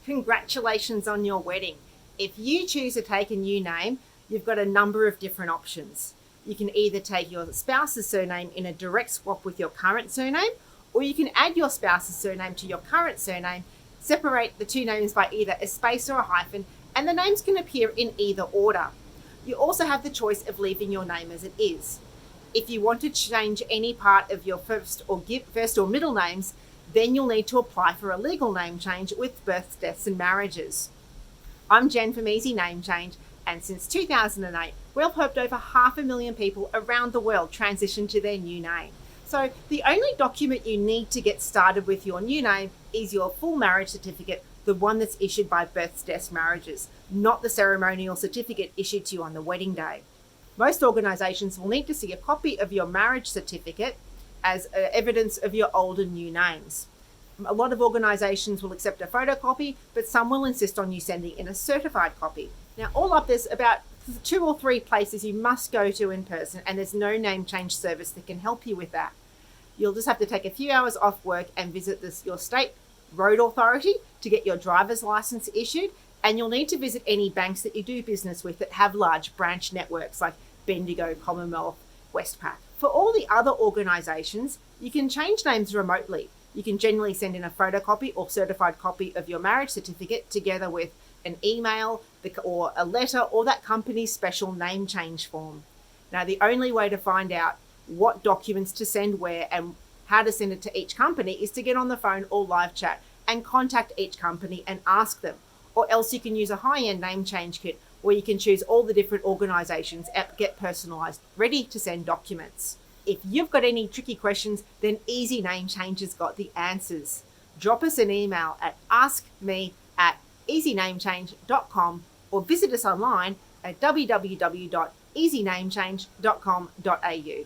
Congratulations on your wedding. If you choose to take a new name, you've got a number of different options. You can either take your spouse's surname in a direct swap with your current surname, or you can add your spouse's surname to your current surname, separate the two names by either a space or a hyphen, and the names can appear in either order. You also have the choice of leaving your name as it is. If you want to change any part of your first or middle names, then you'll need to apply for a legal name change with births, deaths and marriages. I'm Jen from Easy Name Change, and since 2008, we've helped over 500,000 people around the world transition to their new name. So the only document you need to get started with your new name is your full marriage certificate, the one that's issued by Births, Deaths, Marriages, not the ceremonial certificate issued to you on the wedding day. Most organisations will need to see a copy of your marriage certificate as evidence of your old and new names. A lot of organisations will accept a photocopy, but some will insist on you sending in a certified copy. Now, all up, there's about 2 or 3 places you must go to in person, and there's no name change service that can help you with that. You'll just have to take a few hours off work and visit your state road authority to get your driver's licence issued, and you'll need to visit any banks that you do business with that have large branch networks like Bendigo, Commonwealth, Westpac. For all the other organisations, you can change names remotely. You can generally send in a photocopy or certified copy of your marriage certificate together with an email or a letter or that company's special name change form. Now, the only way to find out what documents to send where and how to send it to each company is to get on the phone or live chat and contact each company and ask them. Or else you can use a high-end name change kit where you can choose all the different organisations and get personalised, ready to send documents. If you've got any tricky questions, then Easy Name Change has got the answers. Drop us an email at askme@easynamechange.com or visit us online at www.easynamechange.com.au.